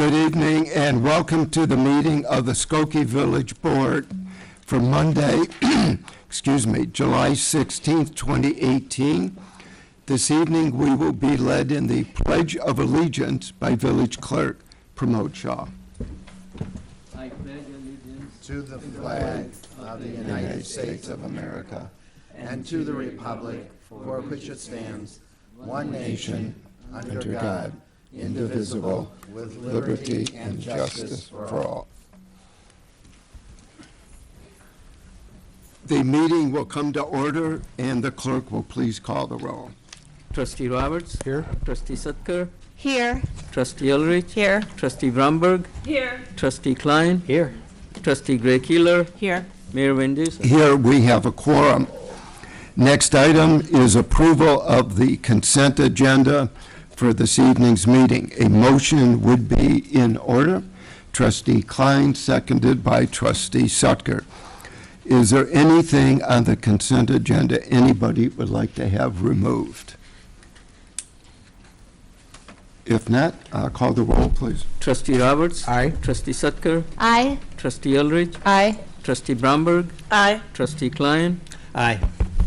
Good evening and welcome to the meeting of the Skokie Village Board for Monday, July 16th, 2018. This evening we will be led in the Pledge of Allegiance by Village Clerk Pramod Shah. I pledge allegiance to the flag of the United States of America and to the republic for which it stands, one nation, under God, indivisible, with liberty and justice for all. The meeting will come to order and the clerk will please call the roll. Trustee Roberts. Here. Trustee Sutker. Here. Trustee Ulrich. Here. Trustee Bromberg. Here. Trustee Klein. Here. Trustee Gray-Keeler. Here. Mayor Windus. Here we have a quorum. Next item is approval of the consent agenda for this evening's meeting. A motion would be in order. Trustee Klein, seconded by Trustee Sutker. Is there anything on the consent agenda anybody would like to have removed? If not, I'll call the roll, please. Trustee Roberts. Aye. Trustee Sutker. Aye. Trustee Ulrich. Aye. Trustee Bromberg. Aye. Trustee Klein. Aye.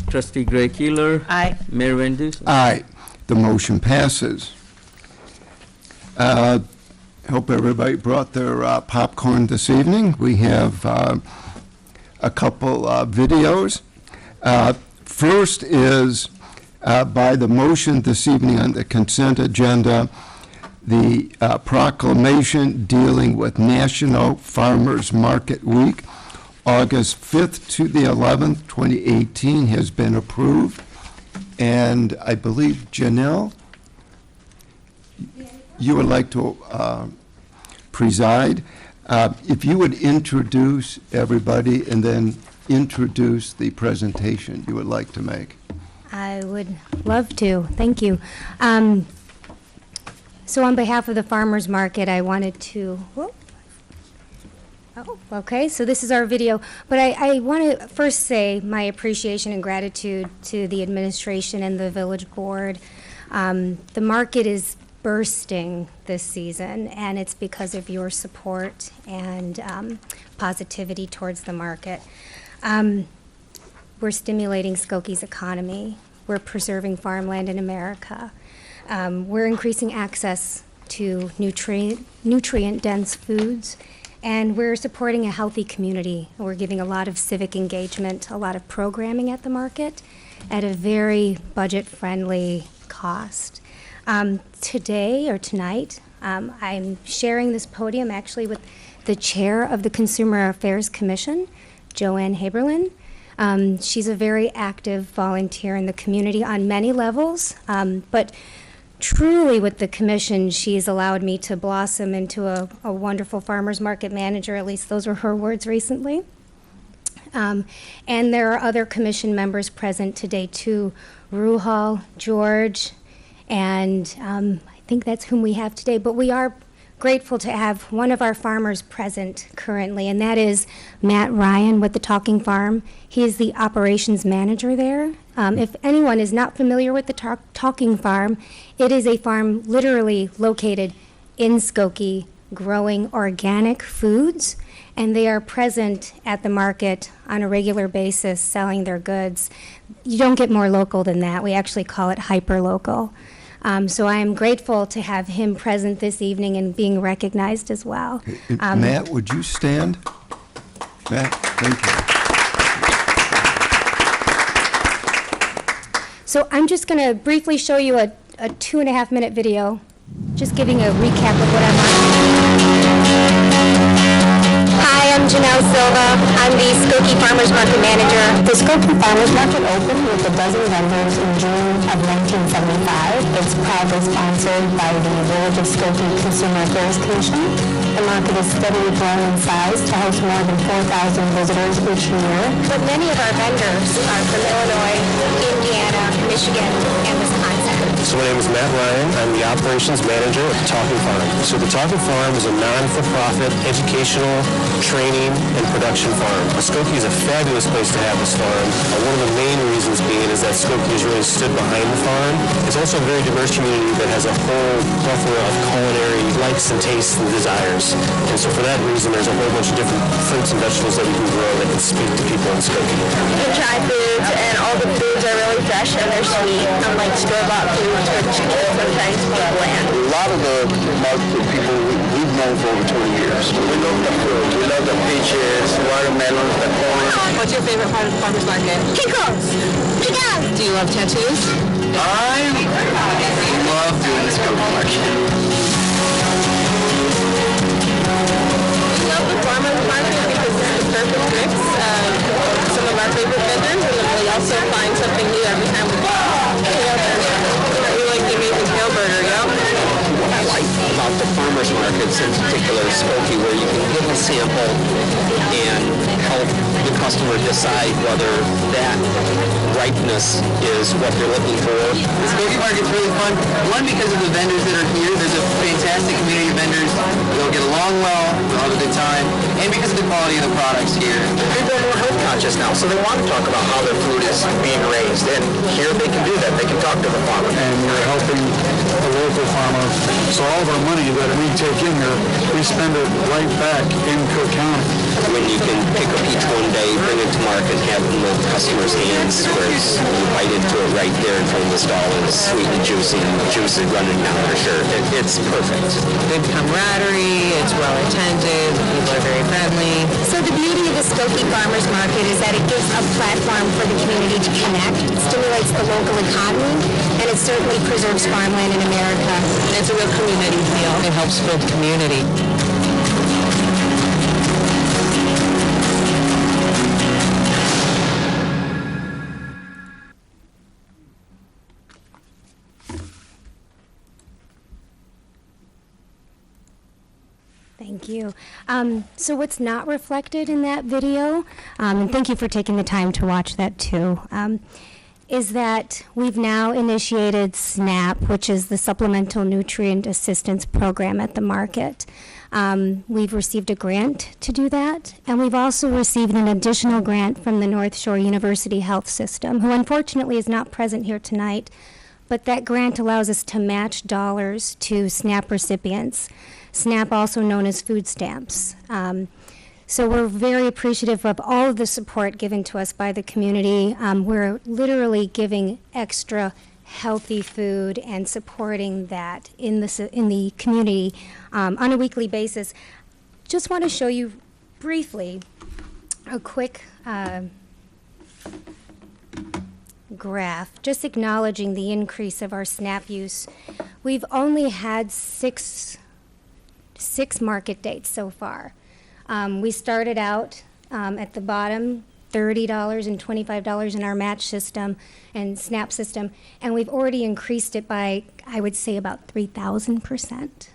Trustee Gray-Keeler. Aye. Mayor Windus. Aye. The motion passes. Hope everybody brought their popcorn this evening. We have a couple videos. First is by the motion this evening on the consent agenda, the proclamation dealing with National Farmers Market Week, August 5th to the 11th, 2018, has been approved. And I believe, Janelle, you would like to preside. If you would introduce everybody and then introduce the presentation you would like to make. I would love to. Thank you. So on behalf of the farmers market, I wanted to, okay, so this is our video. But I want to first say my appreciation and gratitude to the administration and the village board. The market is bursting this season, and it's because of your support and positivity towards the market. We're stimulating Skokie's economy. We're preserving farmland in America. We're increasing access to nutrient-dense foods, and we're supporting a healthy community. We're giving a lot of civic engagement, a lot of programming at the market at a very budget-friendly cost. Today or tonight, I'm sharing this podium actually with the chair of the Consumer Affairs Commission, Joanne Haberlin. She's a very active volunteer in the community on many levels, but truly with the commission, she's allowed me to blossom into a wonderful farmers market manager. At least those were her words recently. And there are other commission members present today too, Ruhal, George, and I think that's whom we have today. But we are grateful to have one of our farmers present currently, and that is Matt Ryan with the Talking Farm. He is the operations manager there. If anyone is not familiar with the Talking Farm, it is a farm literally located in Skokie growing organic foods, and they are present at the market on a regular basis selling their goods. You don't get more local than that. We actually call it hyper-local. So I am grateful to have him present this evening and being recognized as well. Matt, would you stand? Matt, thank you. So I'm just going to briefly show you a 2.5-minute video, just giving a recap of what I'm on. Hi, I'm Janelle Silva. I'm the Skokie Farmers Market Manager. The Skokie Farmers Market opened with a dozen vendors in June of 1975. It's proudly sponsored by the Village of Skokie Consumer Affairs Commission. The market is steadily growing in size to host more than 4,000 visitors each year. But many of our vendors are from Illinois, Indiana, Michigan, and Wisconsin. So my name is Matt Ryan. I'm the operations manager at the Talking Farm. So the Talking Farm is a non-for-profit educational, training, and production farm. Skokie is a fabulous place to have this farm. One of the main reasons being is that Skokie has really stood behind the farm. It's also a very diverse community that has a whole plethora of culinary likes and tastes and desires. And so for that reason, there's a whole bunch of different fruits and vegetables that we can grow that can speak to people in Skokie. You can try foods, and all the foods are really fresh and they're sweet, unlike store-bought foods which can sometimes be bland. A lot of the market people we've known for over 20 years. We love the fruit. We love the peaches, watermelons, the corn. What's your favorite part of the farmer's market? Pickles! Pickles! Do you love tattoos? I love doing this Skokie market. We love the farmer's market because it's the perfect mix of some of our favorite vendors, and then we also find something new every time we go. We like the amazing kale burger, I like about the farmers markets, in particular Skokie, where you can give a sample and help the customer decide whether that ripeness is what they're looking for. The Skokie market's really fun. One, because of the vendors that are here. There's a fantastic community of vendors. They'll get along well. They'll have a good time. And because of the quality of the products here. People are more health conscious now, so they want to talk about how their food is being raised. And here they can do that. They can talk to the farmer. And we're helping a local farmer. So all of our money that we take in here, we spend it right back in Cook County. When you can pick a peach one day, bring it to market, have it in the customer's hands, whereas you bite into it right there in front of the stall, and it's sweet and juicy, and juice is running down for sure. It's perfect. Good camaraderie, it's well attended, people are very friendly. So the beauty of the Skokie Farmers Market is that it gives a platform for the community to connect, it stimulates the local economy, and it certainly preserves farmland in America. It's a real community feel. It helps build community. Thank you. So what's not reflected in that video, and thank you for taking the time to watch that too, is that we've now initiated SNAP, which is the Supplemental Nutrient Assistance Program at the market. We've received a grant to do that, and we've also received an additional grant from the North Shore University Health System, who unfortunately is not present here tonight, but that grant allows us to match dollars to SNAP recipients. SNAP, also known as food stamps. So we're very appreciative of all of the support given to us by the community. We're literally giving extra healthy food and supporting that in the community on a weekly basis. Just want to show you briefly a quick graph, just acknowledging the increase of our SNAP use. We've only had six market dates so far. We started out at the bottom, $30 and $25 in our match system and SNAP system, and we've already increased it by, I would say, about 3,000%.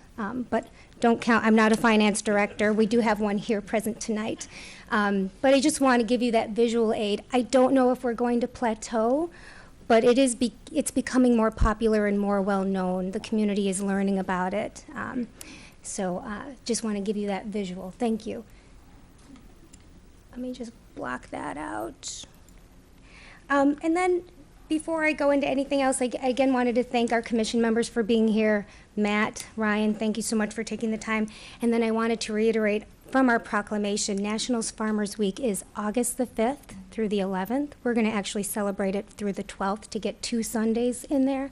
But don't count, I'm not a finance director. We do have one here present tonight. But I just want to give you that visual aid. I don't know if we're going to plateau, but it's becoming more popular and more well-known. The community is learning about it. So just want to give you that visual. Thank you. Let me just block that out. And then before I go into anything else, I again wanted to thank our commission members for being here. Matt, Ryan, thank you so much for taking the time. And then I wanted to reiterate from our proclamation, National Farmers Week is August the 5th through the 11th. We're going to actually celebrate it through the 12th to get 2 Sundays in there.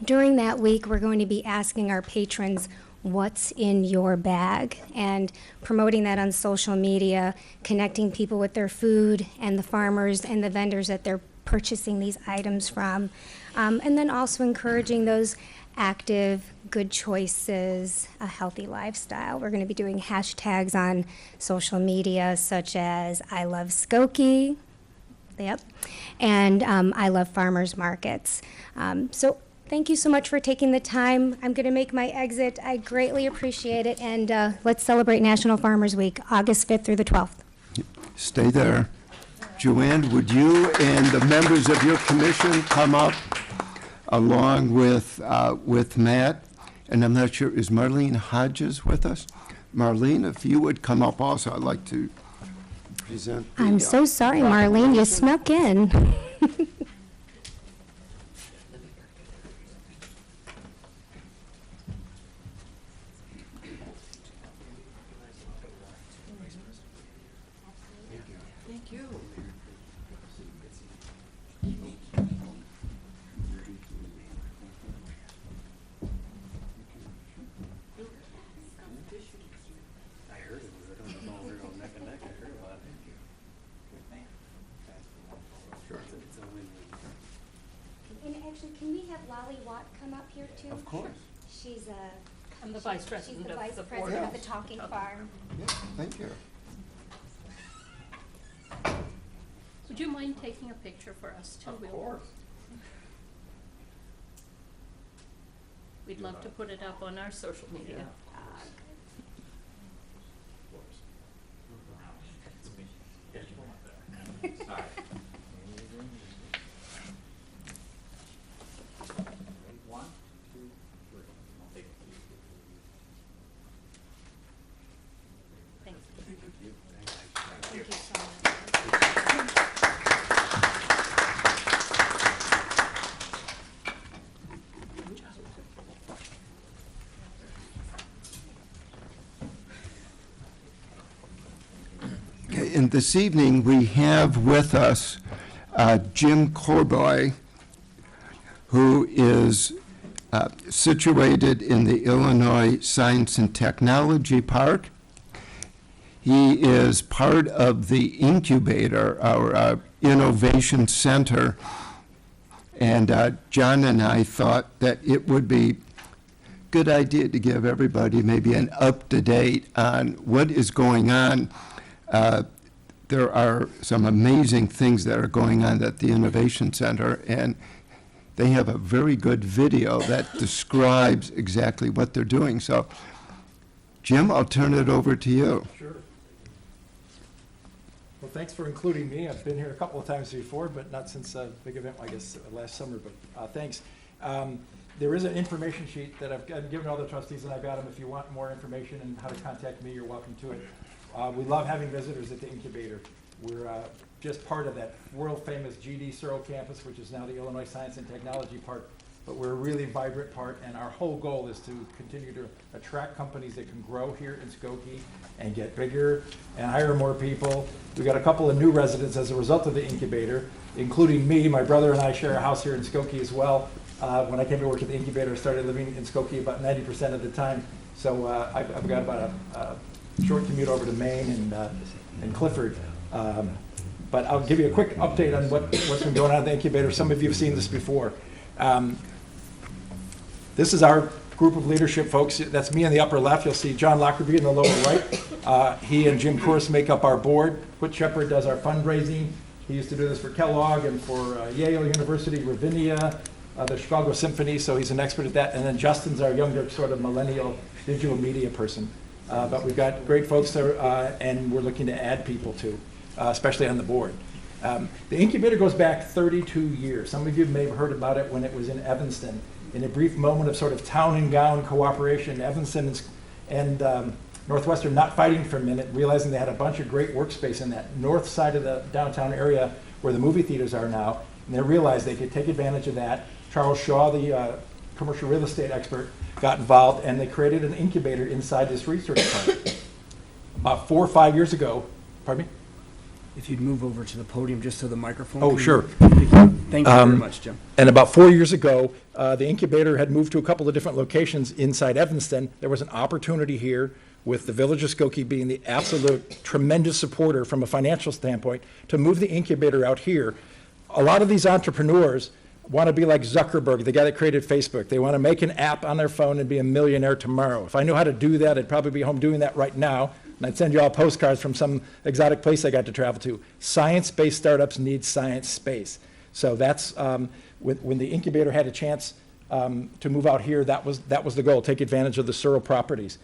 During that week, we're going to be asking our patrons what's in your bag and promoting that on social media, connecting people with their food and the farmers and the vendors that they're purchasing these items from, and then also encouraging those active, good choices, a healthy lifestyle. We're going to be doing hashtags on social media such as I love Skokie, yep, and I love farmers markets. So thank you so much for taking the time. I'm going to make my exit. I greatly appreciate it, and let's celebrate National Farmers Week, August 5th through the 12th. Stay there. Joanne, would you and the members of your commission come up along with Matt. And I'm not sure, is Marlene Hodges with us? Marlene, if you would come up also, I'd like to present. I'm so sorry, Marlene, you snuck in. And actually, can we have Lolly Watt come up here too? Of course. She's I'm the vice she's president the of vice the board. president of the Talking Farm. Yeah, thank you. Would you mind taking a picture for us too? Of course. We'd love to put it up on our social media. Thank you. Thank you so much. Okay, and this evening, we have with us Jim Corboy, who is situated in the Illinois Science and Technology Park. He is part of the incubator, our innovation center, and John and I thought that it would be a good idea to give everybody maybe an up-to-date on what is going on. There are some amazing things that are going on at the Innovation Center, and they have a very good video that describes exactly what they're doing. So, Jim, I'll turn it over to you. Sure. Well, thanks for including me. I've been here a couple of times before, but not since a big event, I guess, last summer, but thanks. There is an information sheet that I've given all the trustees, and I've got them. If you want more information and how to contact me, you're welcome to it. We love having visitors at the incubator. We're just part of that world-famous GD Searle campus, which is now the Illinois Science and Technology Park. But we're a really vibrant part, and our whole goal is to continue to attract companies that can grow here in Skokie and get bigger and hire more people. We got a couple of new residents as a result of the incubator, including me. My brother and I share a house here in Skokie as well. When I came to work at the incubator, I started living in Skokie about 90% of the time. So I've got about a short commute over to Maine and Clifford. But I'll give you a quick update on what's been going on at the incubator. Some of you have seen this before. This is our group of leadership folks. That's me in the upper left. You'll see John Lockerbie in the lower right. He and Jim Course make up our board. Whit Shepard does our fundraising. He used to do this for Kellogg and for Yale University, Ravinia, the Chicago Symphony, so he's an expert at that. And then Justin's our younger sort of millennial digital media person. But we've got great folks there, and we're looking to add people too, especially on the board. The incubator goes back 32 years. Some of you may have heard about it when it was in Evanston. In a brief moment of sort of town and gown cooperation, Evanston and Northwestern not fighting for a minute, realizing they had a bunch of great workspace in that north side of the downtown area where the movie theaters are now, and they realized they could take advantage of that. Charles Shaw, the commercial real estate expert, got involved, and they created an incubator inside this research park. About 4 or 5 years ago, pardon me? If you'd move over to the podium just so the microphone. Oh, sure. Thank you very much, Jim. And about 4 years ago, the incubator had moved to a couple of different locations inside Evanston. There was an opportunity here with the Village of Skokie being the absolute tremendous supporter from a financial standpoint to move the incubator out here. A lot of these entrepreneurs want to be like Zuckerberg, the guy that created Facebook. They want to make an app on their phone and be a millionaire tomorrow. If I knew how to do that, I'd probably be home doing that right now. And I'd send you all postcards from some exotic place I got to travel to. Science-based startups need science space. So that's, when the incubator had a chance to move out here, that was the goal, take advantage of the Searle properties.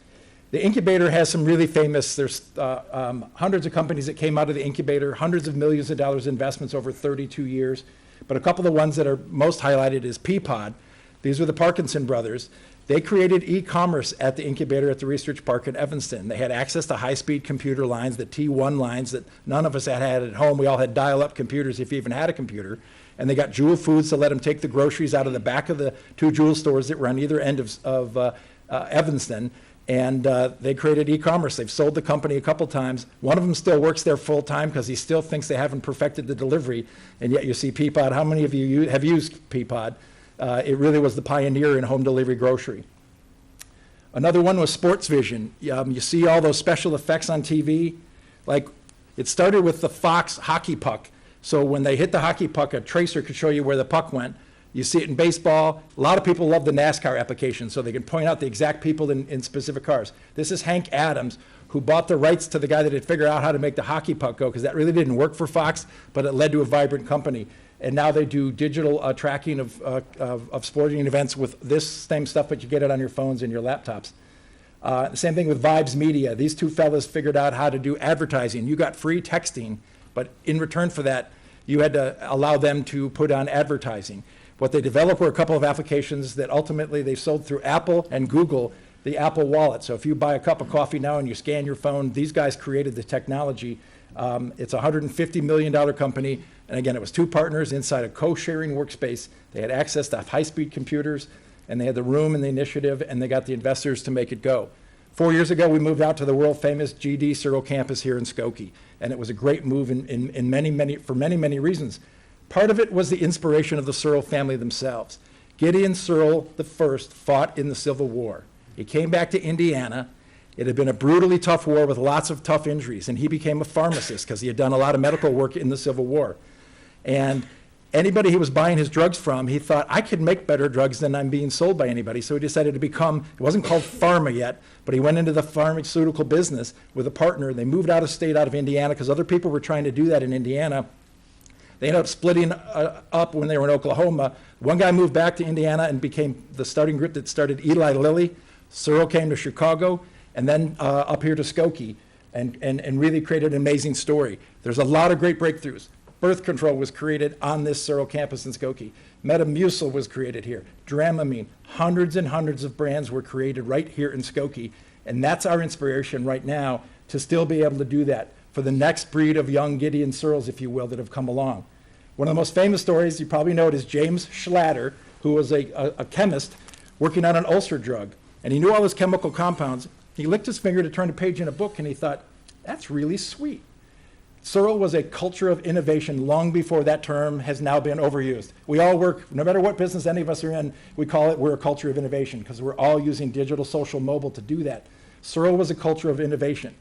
The incubator has some really famous, there's hundreds of companies that came out of the incubator, hundreds of millions of dollars investments over 32 years. But a couple of the ones that are most highlighted is Peapod. These are the Parkinson brothers. They created e-commerce at the incubator at the Research Park in Evanston. They had access to high-speed computer lines, the T1 lines that none of us had at home. We all had dial-up computers if you even had a computer. And they got Jewel Foods to let them take the groceries out of the back of the 2 Jewel stores that were on either end of Evanston. And they created e-commerce. They've sold the company a couple times. One of them still works there full-time because he still thinks they haven't perfected the delivery. And yet you see Peapod. How many of you have used Peapod? It really was the pioneer in home delivery grocery. Another one was Sports Vision. You see all those special effects on TV. Like, it started with the Fox hockey puck. So when they hit the hockey puck, a tracer could show you where the puck went. You see it in baseball. A lot of people love the NASCAR application, so they can point out the exact people in specific cars. This is Hank Adams, who bought the rights to the guy that had figured out how to make the hockey puck go, because that really didn't work for Fox, but it led to a vibrant company. And now they do digital tracking of sporting events with this same stuff, but you get it on your phones and your laptops. The same thing with Vibes Media. These 2 fellas figured out how to do advertising. You got free texting, but in return for that, you had to allow them to put on advertising. What they developed were a couple of applications that ultimately they sold through Apple and Google, the Apple Wallet. So if you buy a cup of coffee now and you scan your phone, these guys created the technology. It's a $150 million company. And again, it was 2 partners inside a co-sharing workspace. They had access to high-speed computers, and they had the room and the initiative, and they got the investors to make it go. 4 years ago, we moved out to the world-famous GD Searle campus here in Skokie, and it was a great move for many reasons. Part of it was the inspiration of the Searle family themselves. Gideon Searle I fought in the Civil War. He came back to Indiana. It had been a brutally tough war with lots of tough injuries, and he became a pharmacist because he had done a lot of medical work in the Civil War. And anybody he was buying his drugs from, he thought, I could make better drugs than I'm being sold by anybody. So he decided to become, it wasn't called pharma yet, but he went into the pharmaceutical business with a partner. They moved out of state, out of Indiana, because other people were trying to do that in Indiana. They ended up splitting up when they were in Oklahoma. One guy moved back to Indiana and became the starting group that started Eli Lilly. Searle came to Chicago, and then up here to Skokie, and really created an amazing story. There's a lot of great breakthroughs. Birth control was created on this Searle campus in Skokie. Metamucil was created here. Dramamine, hundreds and hundreds of brands were created right here in Skokie. And that's our inspiration right now to still be able to do that for the next breed of young Gideon Searles, if you will, that have come along. One of the most famous stories, you probably know it, is James Schlatter, who was a chemist working on an ulcer drug. And he knew all his chemical compounds. He licked his finger to turn a page in a book, and he thought, that's really sweet. Searle was a culture of innovation long before that term has now been overused. We all work, no matter what business any of us are in, we call it, we're a culture of innovation because we're all using digital, social, mobile to do that. Searle was a culture of innovation.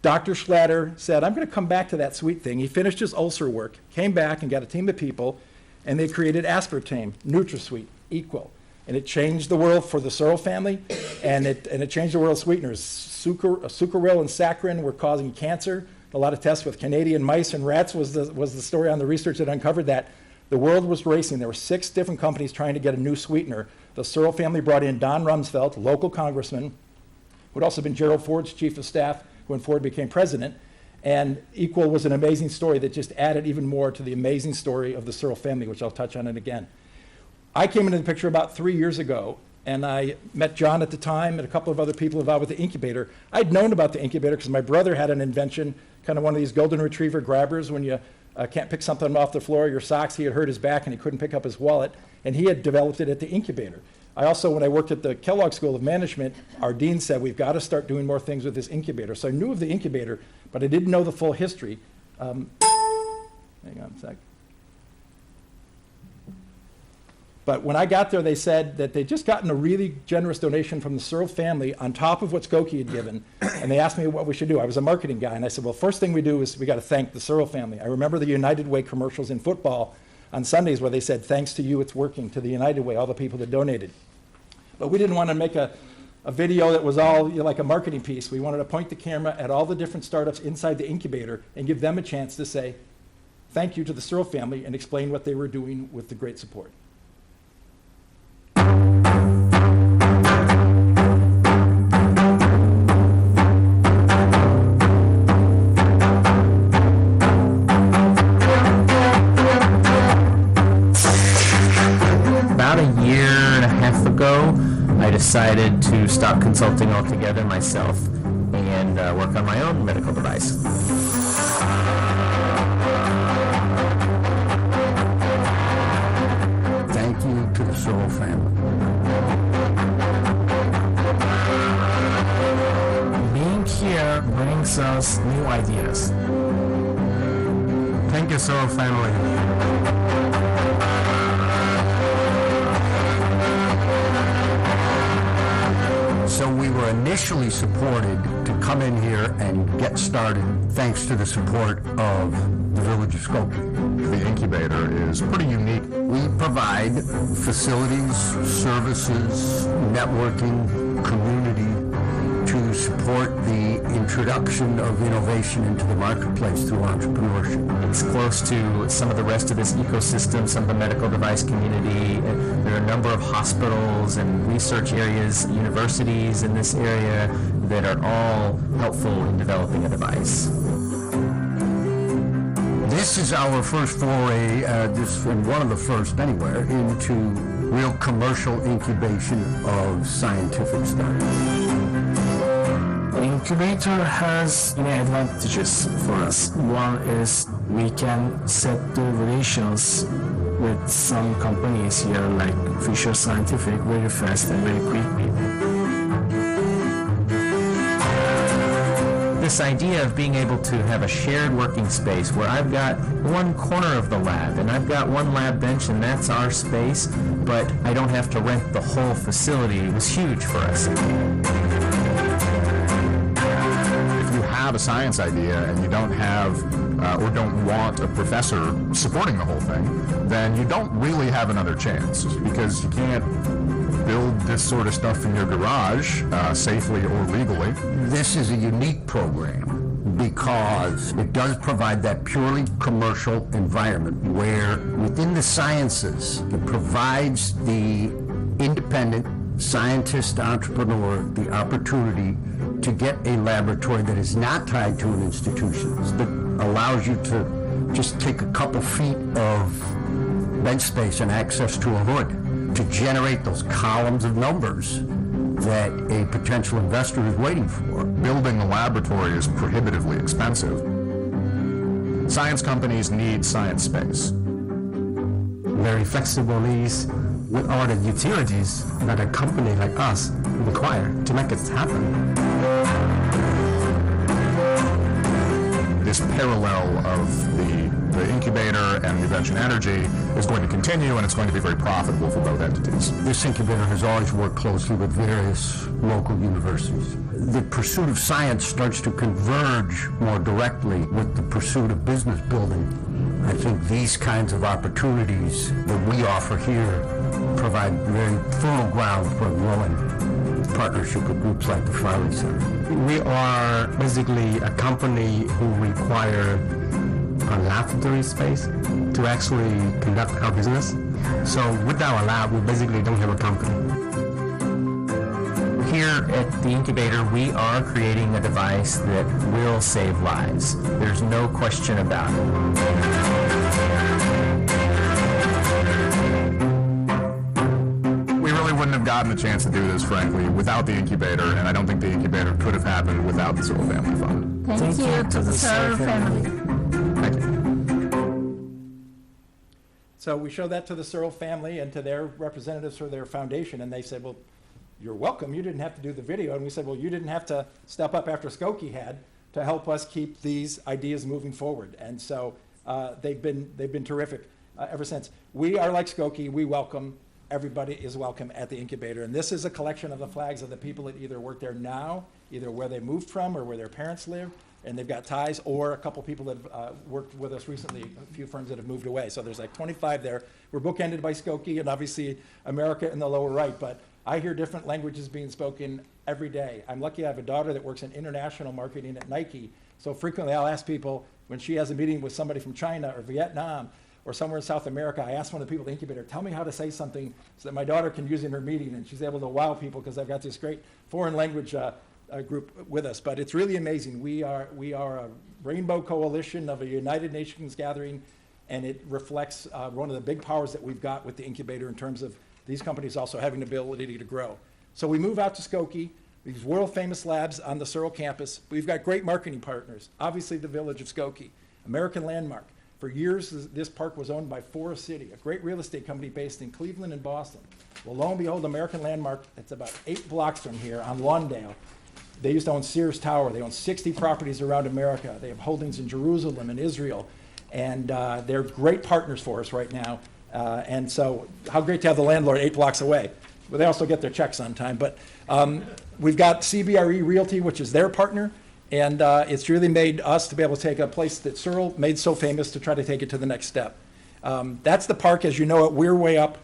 Dr. Schlatter said, I'm going to come back to that sweet thing. He finished his ulcer work, came back and got a team of people, and they created aspartame, NutraSweet, Equal. And it changed the world for the Searle family, and it changed the world of sweeteners. Sucralose and saccharin were causing cancer. A lot of tests with Canadian mice and rats was the story on the research that uncovered that. The world was racing. There were 6 different companies trying to get a new sweetener. The Searle family brought in Don Rumsfeld, local congressman, who had also been Gerald Ford's chief of staff when Ford became president. And Equal was an amazing story that just added even more to the amazing story of the Searle family, which I'll touch on it again. I came into the picture about 3 years ago, and I met John at the time and a couple of other people involved with the incubator. I'd known about the incubator because my brother had an invention, kind of one of these golden retriever grabbers when you can't pick something off the floor, your socks. He had hurt his back and he couldn't pick up his wallet, and he had developed it at the incubator. I also, when I worked at the Kellogg School of Management, our dean said, we've got to start doing more things with this incubator. So I knew of the incubator, but I didn't know the full history. Hang on a sec. But when I got there, they said that they'd just gotten a really generous donation from the Searle family on top of what Skokie had given, and they asked me what we should do. I was a marketing guy, and I said, well, first thing we do is we got to thank the Searle family. I remember the United Way commercials in football on Sundays where they said, thanks to you, it's working, to the United Way, all the people that donated. But we didn't want to make a video that was all like a marketing piece. We wanted to point the camera at all the different startups inside the incubator and give them a chance to say thank you to the Searle family and explain what they were doing with the great support. ago, I decided to stop consulting altogether myself and work on my own medical device. Thank you to the Searle family. Being here brings us new ideas. Thank you, Searle family. So we were initially supported to come in here and get started thanks to the support of the Village of Skokie. The incubator is pretty unique. We provide facilities, services, networking, community to support the introduction of innovation into the marketplace through entrepreneurship. It's close to some of the rest of this ecosystem, some of the medical device community. There are a number of hospitals and research areas, universities in this area that are all helpful in developing a device. This is our first foray, and one of the first anywhere, into real commercial incubation of scientific startups. The incubator has many advantages for us. One is we can set the relations with some companies here like Fisher Scientific very fast and very quickly. This idea of being able to have a shared working space where I've got one corner of the lab and I've got one lab bench and that's our space, but I don't have to rent the whole facility was huge for us. Have a science idea and you don't have or don't want a professor supporting the whole thing, then you don't really have another chance, because you can't build this sort of stuff in your garage safely or legally. This is a unique program because it does provide that purely commercial environment where within the sciences it provides the independent scientist entrepreneur the opportunity to get a laboratory that is not tied to an institution, that allows you to just take a couple feet of bench space and access to a hood to generate those columns of numbers that a potential investor is waiting for. Building a laboratory is prohibitively expensive. Science companies need science space. Very flexible lease with all the utilities that a company like us require to make it happen. This parallel of the incubator and the Invention Energy is going to continue, and it's going to be very profitable for both entities. This incubator has always worked closely with various local universities. The pursuit of science starts to converge more directly with the pursuit of business building. I think these kinds of opportunities that we offer here provide very fertile ground for growing partnership with groups like the Farley Center. We are basically a company who require a laboratory space to actually conduct our business. So without a lab, we basically don't have a company. Here at the incubator, we are creating a device that will save lives. There's no question about it. Wouldn't have gotten the chance to do this, frankly, without the incubator, and I don't think the incubator could have happened without the Searle Family Fund. Thank you to the Searle family. Thank you. So we showed that to the Searle family and to their representatives for their foundation, and they said, well, you're welcome. You didn't have to do the video. And we said, well, you didn't have to step up after Skokie had to help us keep these ideas moving forward. And so they've been terrific ever since. We are like Skokie. We welcome. Everybody is welcome at the incubator. And this is a collection of the flags of the people that either work there now, either where they moved from or where their parents live, and they've got ties, or a couple people that have worked with us recently, a few firms that have moved away. So there's like 25 there. We're bookended by Skokie and obviously America in the lower right, but I hear different languages being spoken every day. I'm lucky I have a daughter that works in international marketing at Nike, so frequently I'll ask people when she has a meeting with somebody from China or Vietnam or somewhere in South America, I ask one of the people at the incubator, tell me how to say something so that my daughter can use in her meeting, and she's able to wow people because I've got this great foreign language group with us. But it's really amazing. We are a rainbow coalition of a United Nations gathering, and it reflects one of the big powers that we've got with the incubator in terms of these companies also having the ability to grow. So we move out to Skokie, these world-famous labs on the Searle campus. We've got great marketing partners. Obviously, the village of Skokie, American Landmark. For years, this park was owned by Forest City, a great real estate company based in Cleveland and Boston. Well, lo and behold, American Landmark, it's about 8 blocks from here on Lawndale. They used to own Sears Tower. They own 60 properties around America. They have holdings in Jerusalem and Israel. And they're great partners for us right now. And so how great to have the landlord 8 blocks away. But they also get their checks on time. But we've got CBRE Realty, which is their partner. And it's really made us to be able to take a place that Searle made so famous to try to take it to the next step. That's the park as you know it. We're way up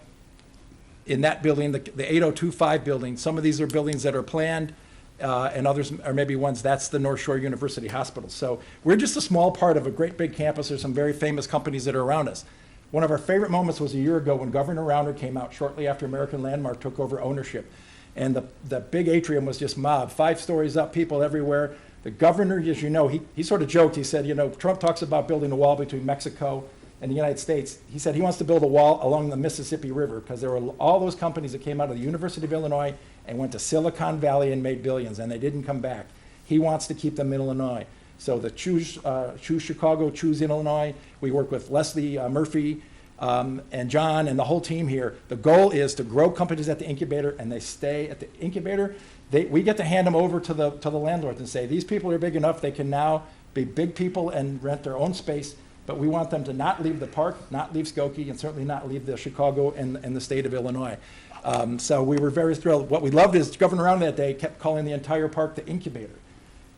in that building, the 8025 building. Some of these are buildings that are planned. And others are maybe ones, that's the North Shore University Hospital. So we're just a small part of a great big campus. There's some very famous companies that are around us. One of our favorite moments was a year ago when Governor Rauner came out shortly after American Landmark took over ownership. And the big atrium was just mobbed, 5 stories up, people everywhere. The governor, as you know, he sort of joked. He said, you know, Trump talks about building a wall between Mexico and the United States. He said he wants to build a wall along the Mississippi River because there were all those companies that came out of the University of Illinois and went to Silicon Valley and made billions, and they didn't come back. He wants to keep them in Illinois. So the Choose Chicago, Choose Illinois, we work with Leslie Murphy and John and the whole team here. The goal is to grow companies at the incubator, and they stay at the incubator. We get to hand them over to the landlords and say, these people are big enough, they can now be big people and rent their own space, but we want them to not leave the park, not leave Skokie, and certainly not leave the Chicago and the state of Illinois. So we were very thrilled. What we loved is Governor Rauner that day kept calling the entire park the incubator.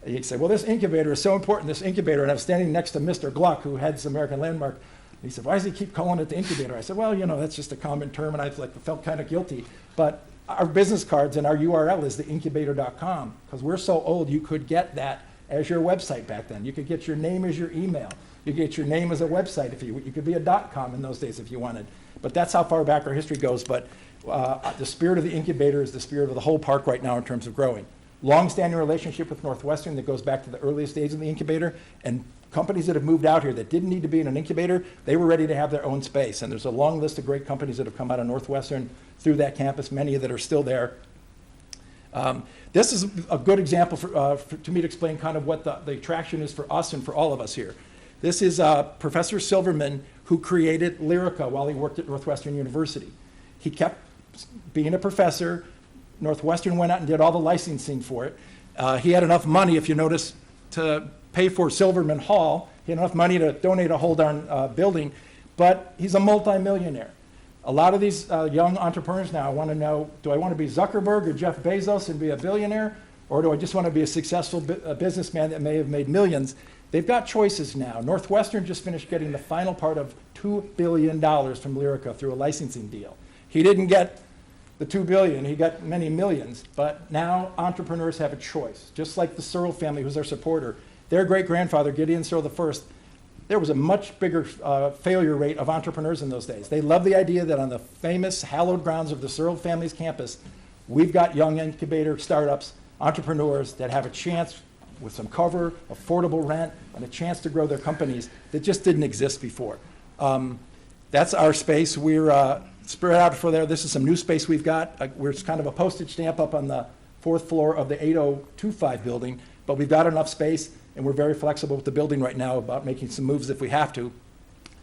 He'd say, well, this incubator is so important, this incubator, and I was standing next to Mr. Gluck, who heads American Landmark. He said, why does he keep calling it the incubator? I said, well, you know, that's just a common term, and I felt kind of guilty. But our business cards and our URL is theincubator.com, because we're so old, you could get that as your website back then. You could get your name as your email. You could get your name as a website. If you could be a .com in those days if you wanted. But that's how far back our history goes. But the spirit of the incubator is the spirit of the whole park right now in terms of growing. Long-standing relationship with Northwestern that goes back to the earliest days of the incubator, and companies that have moved out here that didn't need to be in an incubator, they were ready to have their own space. And there's a long list of great companies that have come out of Northwestern through that campus, many that are still there. This is a good example to me to explain kind of what the attraction is for us and for all of us here. This is Professor Silverman, who created Lyrica while he worked at Northwestern University. He kept being a professor. Northwestern went out and did all the licensing for it. He had enough money, if you notice, to pay for Silverman Hall. He had enough money to donate a whole darn building, but he's a multimillionaire. A lot of these young entrepreneurs now want to know, do I want to be Zuckerberg or Jeff Bezos and be a billionaire, or do I just want to be a successful businessman that may have made millions? They've got choices now. Northwestern just finished getting the final part of $2 billion from Lyrica through a licensing deal. He didn't get the $2 billion, he got many millions, but now entrepreneurs have a choice. Just like the Searle family, who's their supporter. Their great-grandfather, Gideon Searle I, there was a much bigger failure rate of entrepreneurs in those days. They loved the idea that on the famous hallowed grounds of the Searle family's campus, we've got young incubator startups, entrepreneurs that have a chance with some cover, affordable rent, and a chance to grow their companies that just didn't exist before. That's our space. We're spread out for there. This is some new space we've got. We're kind of a postage stamp up on the 4th floor of the 8025 building, but we've got enough space, and we're very flexible with the building right now about making some moves if we have to.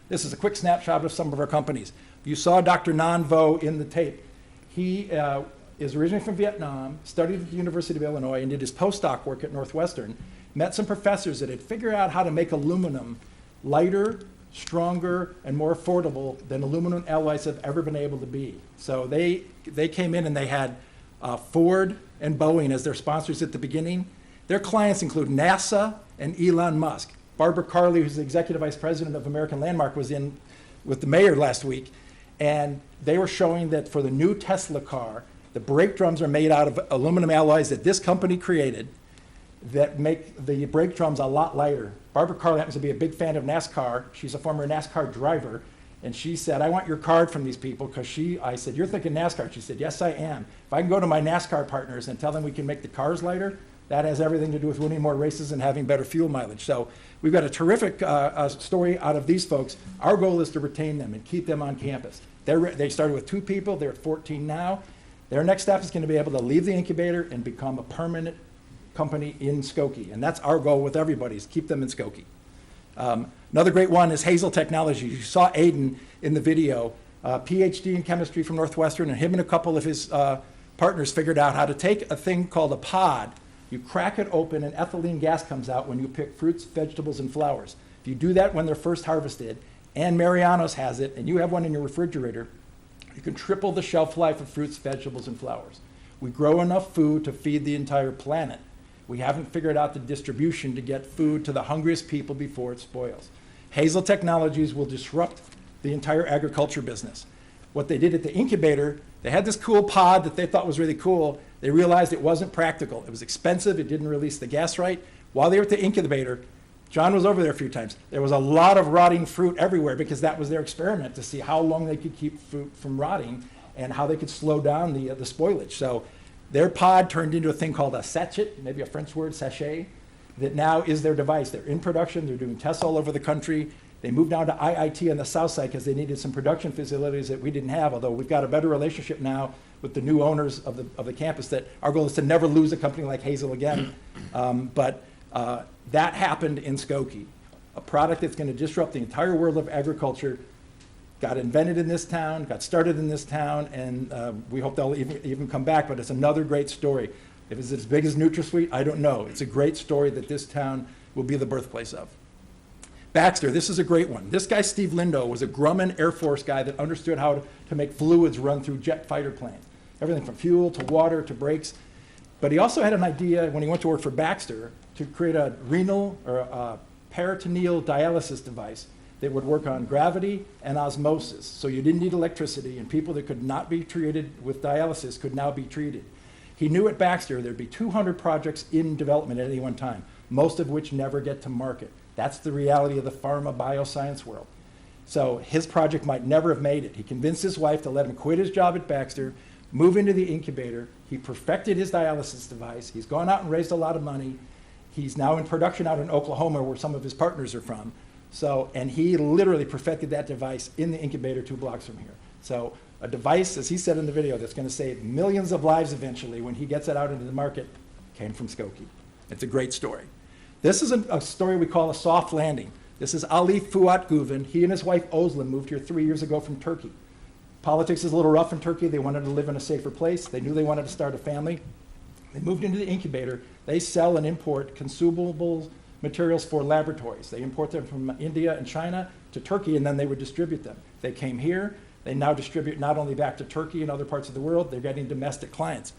This is a quick snapshot of some of our companies. You saw Dr. Nan Vo in the tape. He is originally from Vietnam, studied at the University of Illinois, and did his postdoc work at Northwestern, met some professors that had figured out how to make aluminum lighter, stronger, and more affordable than aluminum alloys have ever been able to be. So they came in and they had Ford and Boeing as their sponsors at the beginning. Their clients include NASA and Elon Musk. Barbara Carley, who's the executive vice president of American Landmark, was in with the mayor last week, and they were showing that for the new Tesla car, the brake drums are made out of aluminum alloys that this company created that make the brake drums a lot lighter. Barbara Carley happens to be a big fan of NASCAR. She's a former NASCAR driver, and she said, I want your card from these people, because I said, you're thinking NASCAR? She said, yes, I am. If I can go to my NASCAR partners and tell them we can make the cars lighter, that has everything to do with winning more races and having better fuel mileage. So we've got a terrific story out of these folks. Our goal is to retain them and keep them on campus. They started with 2 people, they're at 14 now. Their next step is going to be able to leave the incubator and become a permanent company in Skokie. And that's our goal with everybody, is keep them in Skokie. Another great one is Hazel Technologies. You saw Aiden in the video, PhD in chemistry from Northwestern, and him and a couple of his partners figured out how to take a thing called a pod. You crack it open and ethylene gas comes out when you pick fruits, vegetables, and flowers. If you do that when they're first harvested, and Mariano's has it, and you have one in your refrigerator, you can triple the shelf life of fruits, vegetables, and flowers. We grow enough food to feed the entire planet. We haven't figured out the distribution to get food to the hungriest people before it spoils. Hazel Technologies will disrupt the entire agriculture business. What they did at the incubator, they had this cool pod that they thought was really cool. They realized it wasn't practical. It was expensive. It didn't release the gas right. While they were at the incubator, John was over there a few times. There was a lot of rotting fruit everywhere because that was their experiment to see how long they could keep fruit from rotting and how they could slow down the spoilage. So their pod turned into a thing called a sachet, maybe a French word, sachet, that now is their device. They're in production. They're doing tests all over the country. They moved down to IIT on the south side because they needed some production facilities that we didn't have, although we've got a better relationship now with the new owners of the campus. That our goal is to never lose a company like Hazel again. That happened in Skokie. A product that's going to disrupt the entire world of agriculture got invented in this town, got started in this town, and we hope they'll even come back, but it's another great story. If it's as big as NutraSweet, I don't know. It's a great story that this town will be the birthplace of. Baxter, this is a great one. This guy, Steve Lindo, was a Grumman Air Force guy that understood how to make fluids run through jet fighter planes. Everything from fuel to water to brakes. But he also had an idea when he went to work for Baxter to create a renal or a peritoneal dialysis device that would work on gravity and osmosis. So you didn't need electricity, and people that could not be treated with dialysis could now be treated. He knew at Baxter there'd be 200 projects in development at any one time, most of which never get to market. That's the reality of the pharma bioscience world. So his project might never have made it. He convinced his wife to let him quit his job at Baxter, move into the incubator. He perfected his dialysis device. He's gone out and raised a lot of money. He's now in production out in Oklahoma, where some of his partners are from. So, and he literally perfected that device in the incubator 2 blocks from here. So a device, as he said in the video, that's going to save millions of lives eventually when he gets it out into the market came from Skokie. It's a great story. This is a story we call a soft landing. This is Ali Fuat Guven. He and his wife Özlem moved here 3 years ago from Turkey. Politics is a little rough in Turkey. They wanted to live in a safer place. They knew they wanted to start a family. They moved into the incubator. They sell and import consumable materials for laboratories. They import them from India and China to Turkey, and then they would distribute them. They came here. They now distribute not only back to Turkey and other parts of the world, they're getting domestic clients.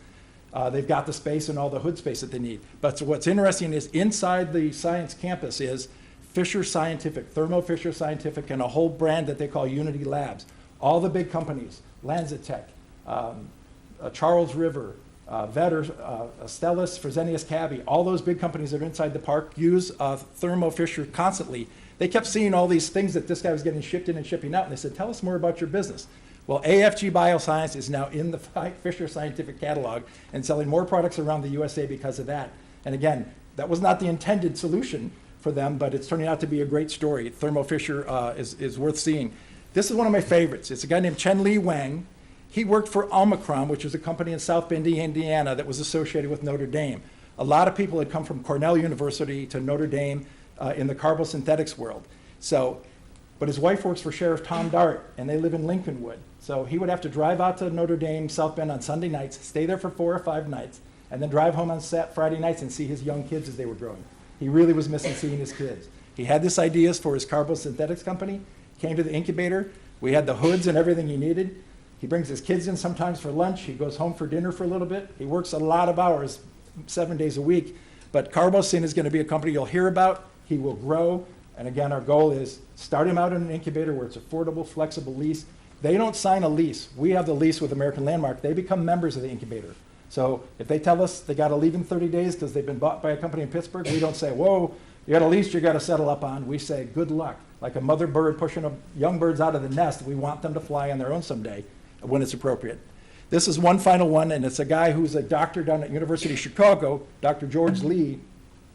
They've got the space and all the hood space that they need. But so what's interesting is inside the science campus is Fisher Scientific, Thermo Fisher Scientific, and a whole brand that they call Unity Labs. All the big companies, Lanzatech, Charles River, Vetter, Stellis, Fresenius Cavi, all those big companies that are inside the park use Thermo Fisher constantly. They kept seeing all these things that this guy was getting shipped in and shipping out, and they said, tell us more about your business. Well, AFG Bioscience is now in the Fisher Scientific catalog and selling more products around the USA because of that. And again, that was not the intended solution for them, but it's turning out to be a great story. Thermo Fisher is worth seeing. This is one of my favorites. It's a guy named Chen Li Wang. He worked for Omicron, which was a company in South Bend, Indiana, that was associated with Notre Dame. A lot of people had come from Cornell University to Notre Dame in the carbosynthetics world. But his wife works for Sheriff Tom Dart, and they live in Lincolnwood. So he would have to drive out to Notre Dame, South Bend on Sunday nights, stay there for 4 or 5 nights, and then drive home on Friday nights and see his young kids as they were growing. He really was missing seeing his kids. He had this ideas for his carbosynthetics company, came to the incubator. We had the hoods and everything he needed. He brings his kids in sometimes for lunch. He goes home for dinner for a little bit. He works a lot of hours, 7 days a week. But Carbosyn is going to be a company you'll hear about. He will grow. And again, our goal is start him out in an incubator where it's affordable, flexible lease. They don't sign a lease. We have the lease with American Landmark. They become members of the incubator. So if they tell us they got to leave in 30 days because they've been bought by a company in Pittsburgh, we don't say, whoa, you got a lease you got to settle up on. We say, good luck. Like a mother bird pushing young birds out of the nest, we want them to fly on their own someday when it's appropriate. This is one final one, and it's a guy who's a doctor down at University of Chicago, Dr. George Lee.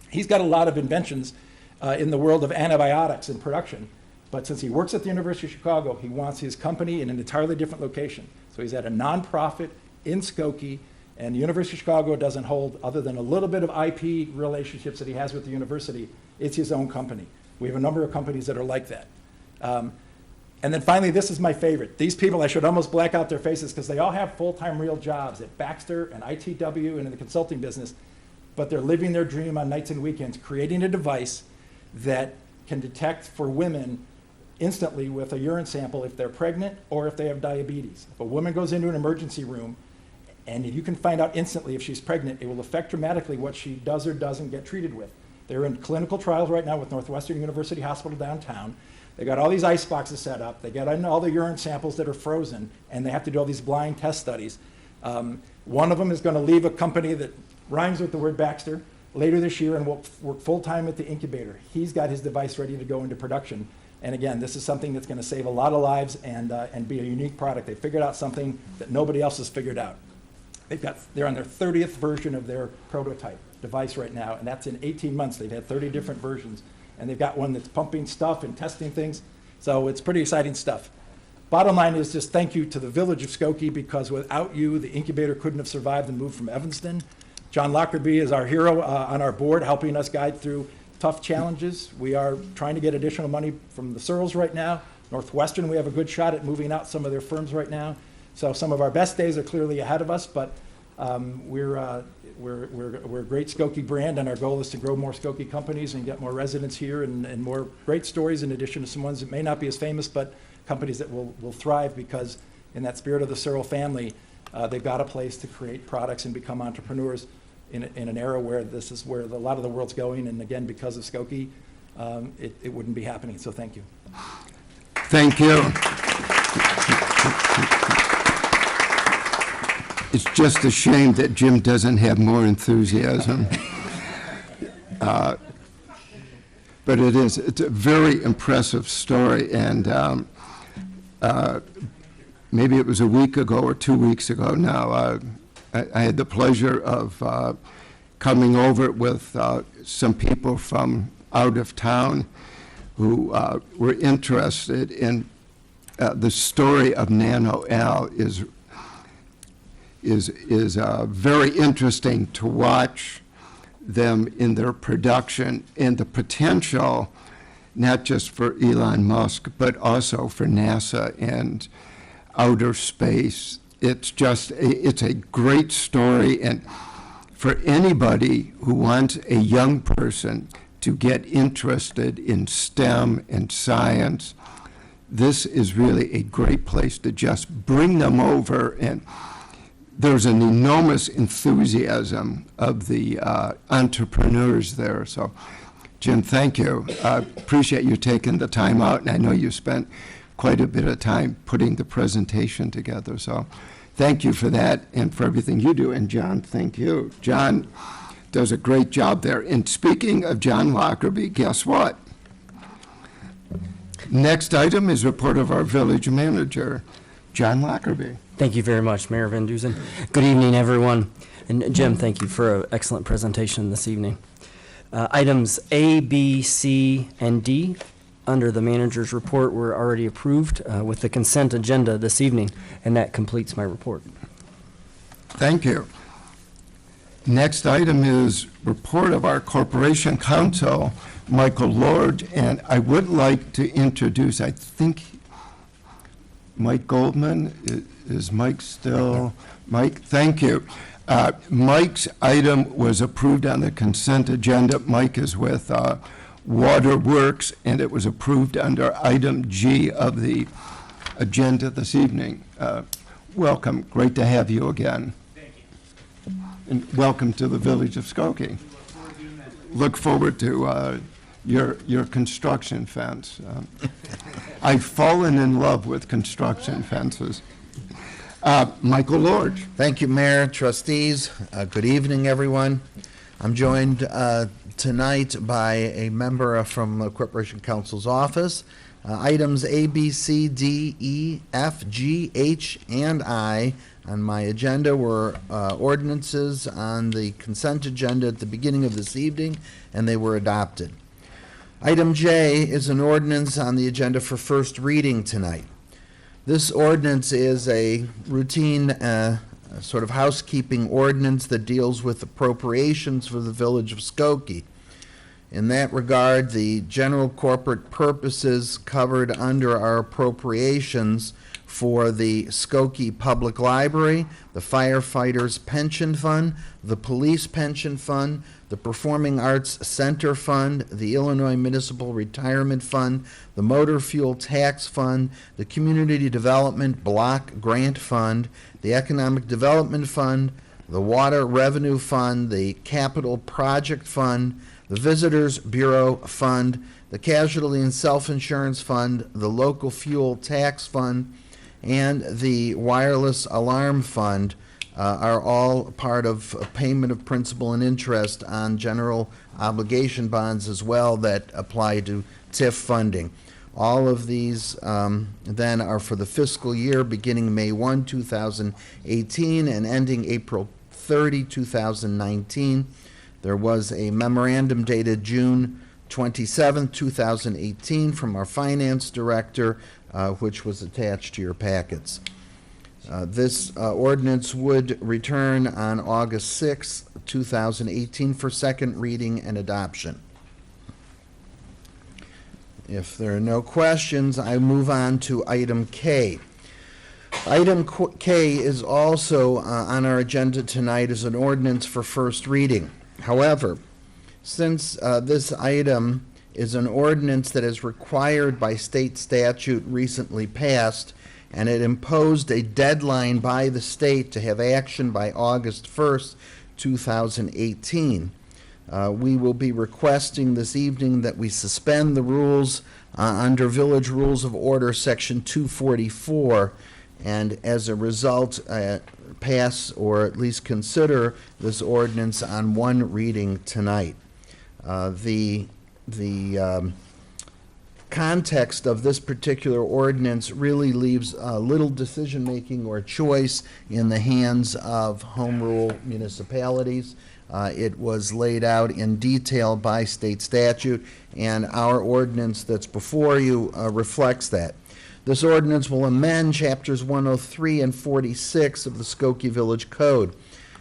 He's got a lot of inventions in the world of antibiotics and production. But since he works at the University of Chicago, he wants his company in an entirely different location. So he's at a nonprofit in Skokie, and the University of Chicago doesn't hold, other than a little bit of IP relationships that he has with the university, it's his own company. We have a number of companies that are like that. And then finally, this is my favorite. These people, I should almost black out their faces because they all have full-time real jobs at Baxter and ITW and in the consulting business, but they're living their dream on nights and weekends, creating a device that can detect for women instantly with a urine sample if they're pregnant or if they have diabetes. If a woman goes into an emergency room and you can find out instantly if she's pregnant, it will affect dramatically what she does or doesn't get treated with. They're in clinical trials right now with Northwestern University Hospital downtown. They got all these ice boxes set up. They got all the urine samples that are frozen, and they have to do all these blind test studies. One of them is going to leave a company that rhymes with the word Baxter later this year and will work full-time at the incubator. He's got his device ready to go into production. And again, this is something that's going to save a lot of lives and be a unique product. They figured out something that nobody else has figured out. They're on their 30th version of their prototype device right now, and that's in 18 months. They've had 30 different versions. And they've got one that's pumping stuff and testing things. So it's pretty exciting stuff. Bottom line is just thank you to the village of Skokie, because without you, the incubator couldn't have survived the move from Evanston. John Lockerbie is our hero on our board, helping us guide through tough challenges. We are trying to get additional money from the Searles right now. Northwestern, we have a good shot at moving out some of their firms right now. So some of our best days are clearly ahead of us, but we're a great Skokie brand, and our goal is to grow more Skokie companies and get more residents here and more great stories, in addition to some ones that may not be as famous, but companies that will thrive because in that spirit of the Searle family, they've got a place to create products and become entrepreneurs in an era where this is where a lot of the world's going. And again, because of Skokie, it wouldn't be happening. So thank you. Thank you. It's just a shame that Jim doesn't have more enthusiasm. But it's a very impressive story, and maybe it was a week ago or 2 weeks ago now, I had the pleasure of coming over with some people from out of town who were interested in the story of Nano-L is very interesting to watch them in their production and the potential, not just for Elon Musk, but also for NASA and outer space. It's a great story, and for anybody who wants a young person to get interested in STEM and science, this is really a great place to just bring them over. And there's an enormous enthusiasm of the entrepreneurs there. So, Jim, thank you. I appreciate you taking the time out, and I know you spent quite a bit of time putting the presentation together. So thank you for that and for everything you do. And John, thank you. John does a great job there. And speaking of John Lockerbie, guess what? Next item is report of our village manager, John Lockerbie. Thank you very much, Mayor Van Dusen. Good evening, everyone. And Jim, thank you for an excellent presentation this evening. Items A, B, C, and D under the manager's report were already approved with the consent agenda this evening, and that completes my report. Thank you. Next item is report of our corporation counsel, Michael Lord, and I would like to introduce, I think, Mike Goldman. Is Mike still? Mike, thank you. Mike's item was approved on the consent agenda. Mike is with Waterworks, and it was approved under item G of the agenda this evening. Welcome. Great to have you again. Thank you. And welcome to the village of Skokie. Look forward to your construction fence. I've fallen in love with construction fences. Michael Lord. Thank you, Mayor, trustees. Good evening, everyone. I'm joined tonight by a member from the Corporation Counsel's office. Items A, B, C, D, E, F, G, H, and I on my agenda were ordinances on the consent agenda at the beginning of this evening, and they were adopted. Item J is an ordinance on the agenda for first reading tonight. This ordinance is a routine sort of housekeeping ordinance that deals with appropriations for the village of Skokie. In that regard, the general corporate purposes covered under our appropriations for the Skokie Public Library, the Firefighters Pension Fund, the Police Pension Fund, the Performing Arts Center Fund, the Illinois Municipal Retirement Fund, the Motor Fuel Tax Fund, the Community Development Block Grant Fund, the Economic Development Fund, the Water Revenue Fund, the Capital Project Fund, the Visitors Bureau Fund, the Casualty and Self-Insurance Fund, the Local Fuel Tax Fund, and the Wireless Alarm Fund are all part of a payment of principal and interest on general obligation bonds as well that apply to TIF funding. All of these then are for the fiscal year beginning May 1, 2018 and ending April 30, 2019. There was a memorandum dated June 27, 2018 from our finance director, which was attached to your packets. This ordinance would return on August 6, 2018 for second reading and adoption. If there are no questions, I move on to item K. Item K is also on our agenda tonight as an ordinance for first reading. However, since this item is an ordinance that is required by state statute recently passed, and it imposed a deadline by the state to have action by August 1st, 2018. We will be requesting this evening that we suspend the rules under Village Rules of Order, Section 244, and as a result, pass or at least consider this ordinance on one reading tonight. The context of this particular ordinance really leaves little decision-making or choice in the hands of home rule municipalities. It was laid out in detail by state statute, and our ordinance that's before you reflects that. This ordinance will amend Chapters 103 and 46 of the Skokie Village Code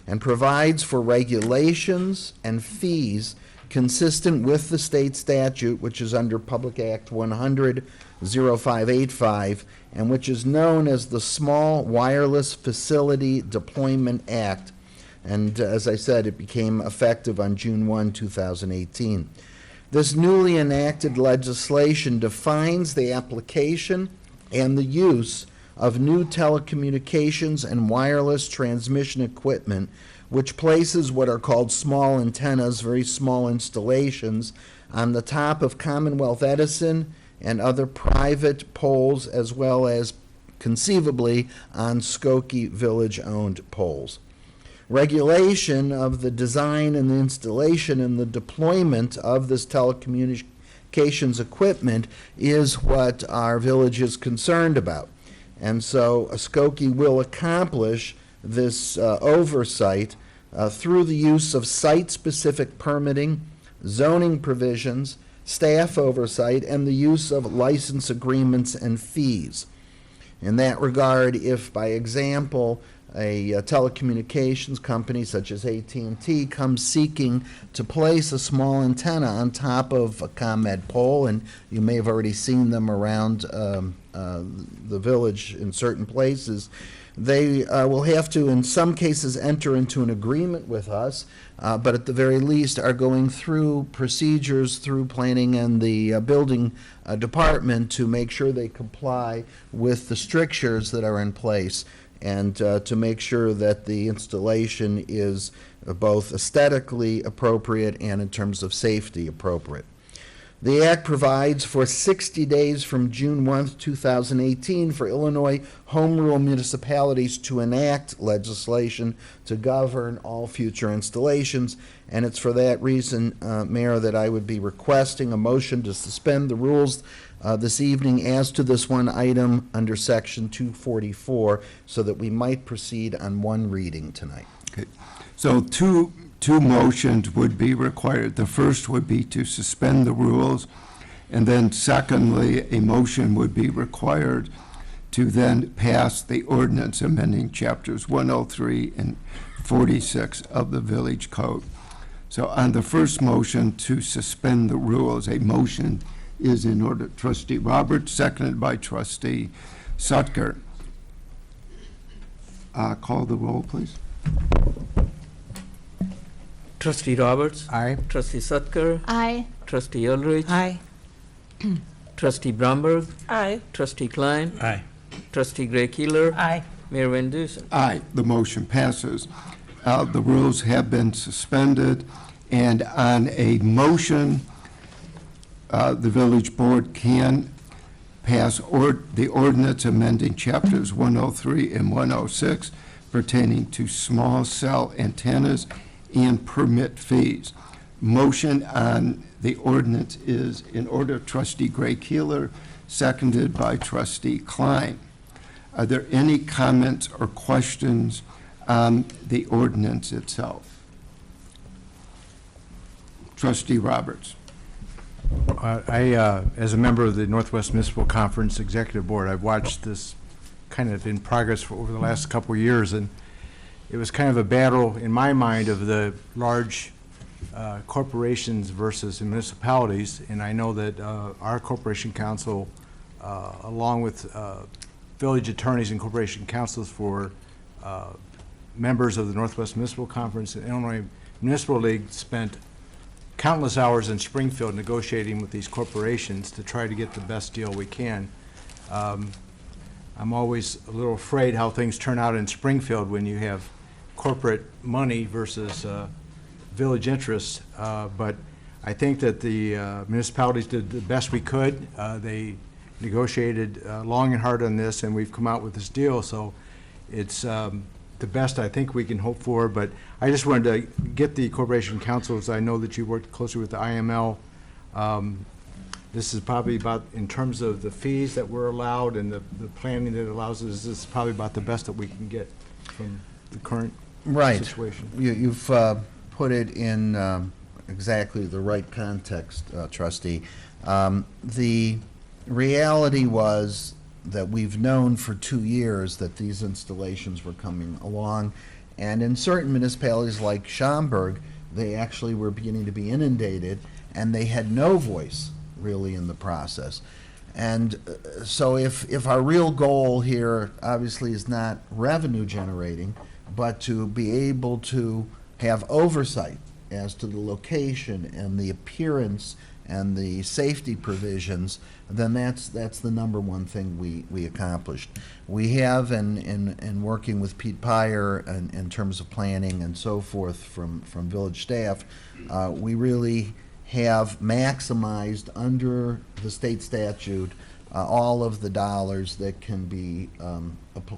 and provides for regulations and fees consistent with the state statute, which is under Public Act 100-0585, and which is known as the Small Wireless Facility Deployment Act. And as I said, it became effective on June 1, 2018. This newly enacted legislation defines the application and the use of new telecommunications and wireless transmission equipment, which places what are called small antennas, very small installations, on the top of Commonwealth Edison and other private poles, as well as conceivably on Skokie Village-owned poles. Regulation of the design and the installation and the deployment of this telecommunications equipment is what our village is concerned about. And so Skokie will accomplish this oversight through the use of site-specific permitting, zoning provisions, staff oversight, and the use of license agreements and fees. In that regard, if, by example, a telecommunications company such as AT&T comes seeking to place a small antenna on top of a ComEd pole, and you may have already seen them around the village in certain places, they will have to, in some cases, enter into an agreement with us, but at the very least are going through procedures through planning and the building department to make sure they comply with the strictures that are in place, and to make sure that the installation is both aesthetically appropriate and in terms of safety appropriate. The Act provides for 60 days from June 1, 2018 for Illinois home rule municipalities to enact legislation to govern all future installations, and it's for that reason, Mayor, that I would be requesting a motion to suspend the rules this evening as to this one item under Section 244 so that we might proceed on one reading tonight. Okay. So two motions would be required. The first would be to suspend the rules And then secondly, a motion would be required to then pass the ordinance amending chapters 103 and 46 of the village code. So on the first motion to suspend the rules, a motion is in order. Trustee Roberts, seconded by Trustee Sutker. Call the roll, please. Trustee Roberts. Aye. Trustee Sutker. Aye. Trustee Ulrich. Aye. Trustee Bromberg. Aye. Trustee Klein. Aye. Trustee Gray Keeler. Aye. Mayor Van Dusen. Aye, the motion passes. The rules have been suspended, and on a motion, the village board can pass the ordinance amending chapters 103 and 106 pertaining to small cell antennas and permit fees. Motion on the ordinance is in order. Trustee Gray Keeler, seconded by Trustee Klein. Are there any comments or questions on the ordinance itself? Trustee Roberts. As a member of the Northwest Municipal Conference Executive Board, I've watched this kind of in progress for over the last couple of years, and it was kind of a battle in my mind of the large corporations versus municipalities, and I know that our Corporation Council, along with village attorneys and corporation councils for members of the Northwest Municipal Conference and Illinois Municipal League, spent countless hours in Springfield negotiating with these corporations to try to get the best deal we can. I'm always a little afraid how things turn out in Springfield when you have corporate money versus village interests, but I think that the municipalities did the best we could. They negotiated long and hard on this, and we've come out with this deal, so it's the best I think we can hope for. But I just wanted to get the corporation councils. I know that you worked closely with the IML. This is probably about, in terms of the fees that were allowed and the planning that allows us, this is probably about the best that we can get from the current situation. You've put it in exactly the right context, Trustee. The reality was that we've known for 2 years that these installations were coming along, and in certain municipalities like Schaumburg, they actually were beginning to be inundated, and they had no voice really in the process. And so if our real goal here obviously is not revenue generating, but to be able to have oversight as to the location and the appearance and the safety provisions, then that's the number one thing we accomplished. We have, in working with Pete Pyer in terms of planning and so forth from village staff, we really have maximized under the state statute all of the dollars that can be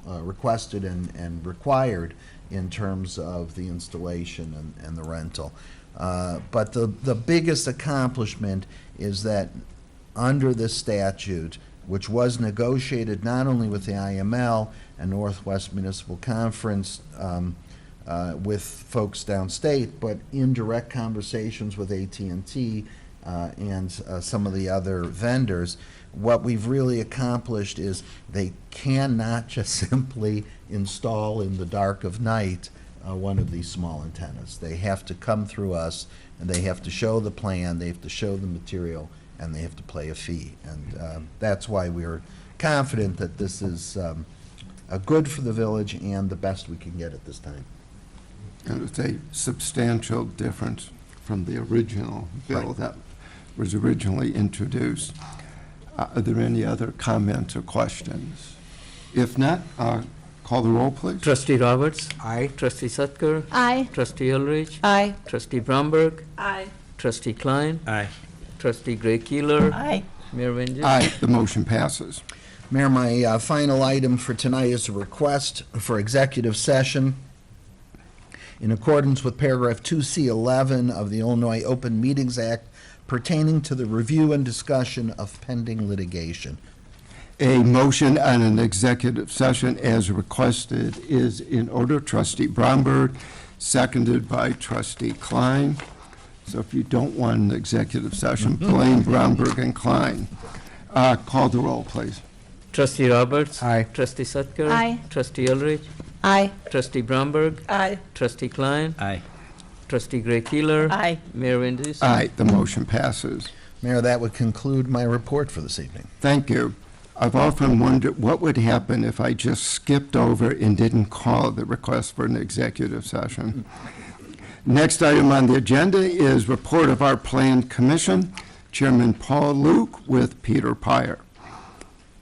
requested and required in terms of the installation and the rental. But the biggest accomplishment is that under this statute, which was negotiated not only with the IML and Northwest Municipal Conference with folks downstate, but in direct conversations with AT&T and some of the other vendors, what we've really accomplished is they cannot just simply install in the dark of night one of these small antennas. They have to come through us, and they have to show the plan, they have to show the material, and they have to pay a fee. And that's why we're confident that this is good for the village and the best we can get at this time. And it's a substantial difference from the original bill that was originally introduced. Are there any other comments or questions? If not, call the roll, please. Trustee Roberts. Aye. Trustee Sutker. Aye. Trustee Ulrich. Aye. Trustee Bromberg. Aye. Trustee Klein. Aye. Trustee Gray Keeler. Aye. Mayor Van Dusen. Aye, the motion passes. Mayor, my final item for tonight is a request for executive session in accordance with paragraph 2C11 of the Illinois Open Meetings Act pertaining to the review and discussion of pending litigation. A motion on an executive session as requested is in order. Trustee Bromberg, seconded by Trustee Klein. So if you don't want an executive session, Blaine, Bromberg, and Klein. Call the roll, please. Trustee Roberts. Aye. Trustee Sutker. Aye. Trustee Ulrich. Aye. Trustee Bromberg. Aye. Trustee Klein. Aye. Trustee Gray Keeler. Aye. Mayor Van Dusen. Aye, the motion passes. Mayor, that would conclude my report for this evening. Thank you. I've often wondered what would happen if I just skipped over and didn't call the request for an executive session. Next item on the agenda is report of our Plan Commission, Chairman Paul Luke with Peter Pyer.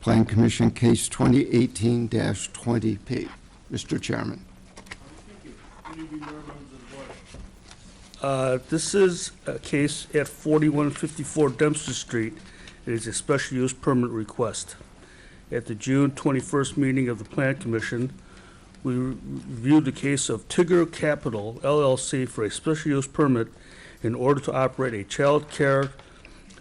Plan Commission Case 2018-20P. Mr. Chairman. This is a case at 4154 Dempster Street. It is a special use permit request. At the June 21st meeting of the Plan Commission, we reviewed the case of Tigger Capital LLC for a special use permit in order to operate a child care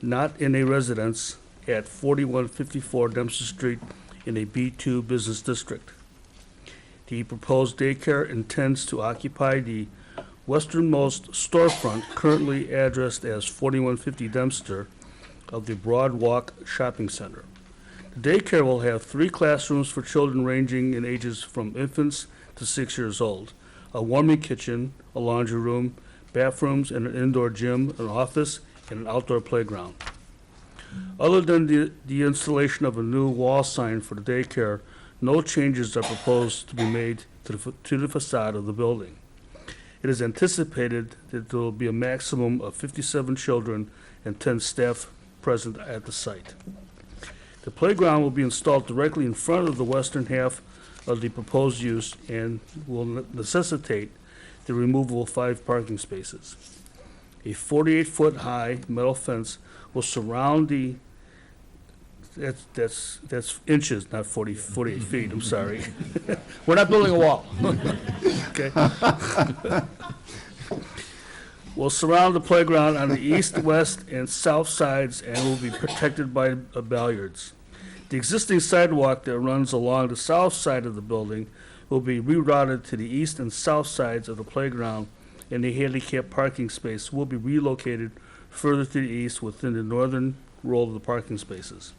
not in a residence at 4154 Dempster Street in a B2 business district. The proposed daycare intends to occupy the westernmost storefront currently addressed as 4150 Dempster of the Broad Walk Shopping Center. The daycare will have 3 classrooms for children ranging in ages from infants to 6 years old, a warming kitchen, a laundry room, bathrooms, and an indoor gym, an office, and an outdoor playground. Other than the installation of a new wall sign for the daycare, no changes are proposed to be made to the facade of the building. It is anticipated that there will be a maximum of 57 children and 10 staff present at the site. The playground will be installed directly in front of the western half of the proposed use and will necessitate the removal of 5 parking spaces. A 48-foot high metal fence will surround the, that's inches, not 48 feet, I'm sorry. We're not building a wall. Okay. Will surround the playground on the east, west, and south sides and will be protected by bollards. The existing sidewalk that runs along the south side of the building will be rerouted to the east and south sides of the playground, and the handicap parking space will be relocated further to the east within the northern row of the parking spaces.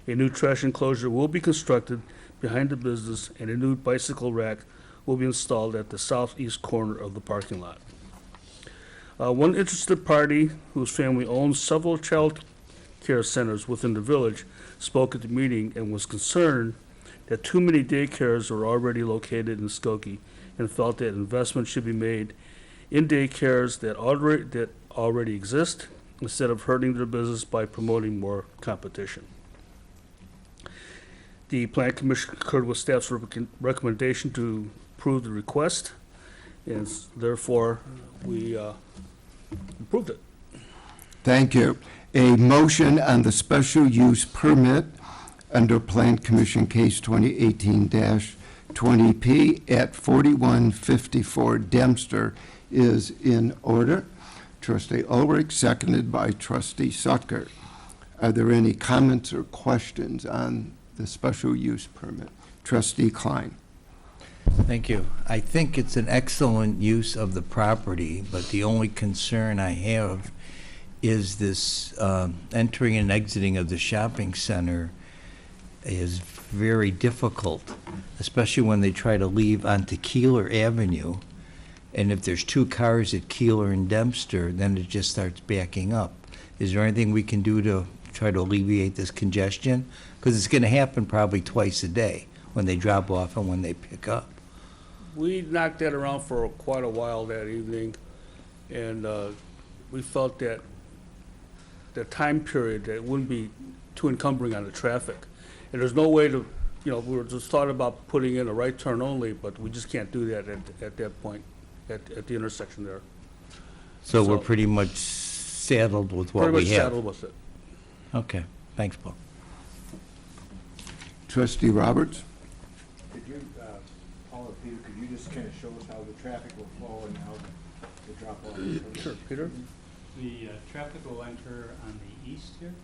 A new trash enclosure will be constructed behind the business, and a new bicycle rack will be installed at the southeast corner of the parking lot. One interested party whose family owns several child care centers within the village spoke at the meeting and was concerned that too many daycares are already located in Skokie and felt that investment should be made in daycares that already exist instead of hurting their business by promoting more competition. The Plan Commission concurred with staff's recommendation to approve the request, and therefore we approved it. Thank you. A motion on the special use permit under Plan Commission Case 2018-20P at 4154 Dempster is in order. Trustee Ulrich, seconded by Trustee Sutker. Are there any comments or questions on the special use permit? Trustee Klein. Thank you. I think it's an excellent use of the property, but the only concern I have is this entering and exiting of the shopping center is very difficult, especially when they try to leave onto Keeler Avenue. And if there's 2 cars at Keeler and Dempster, then it just starts backing up. Is there anything we can do to try to alleviate this congestion? Because it's going to happen probably twice a day, when they drop off and when they pick up. We knocked that around for quite a while that evening, and we felt that the time period, that it wouldn't be too encumbering on the traffic. And there's no way to, we were just thought about putting in a right turn only, but we just can't do that at that point, at the intersection there. So we're pretty much saddled with what we have. Pretty much saddled with it. Okay, thanks, Paul. Trustee Roberts? Could you, Paul or Peter, could you just kind of show us how the traffic will flow and how the drop-off will occur? Sure, Peter? The traffic will enter on the east here,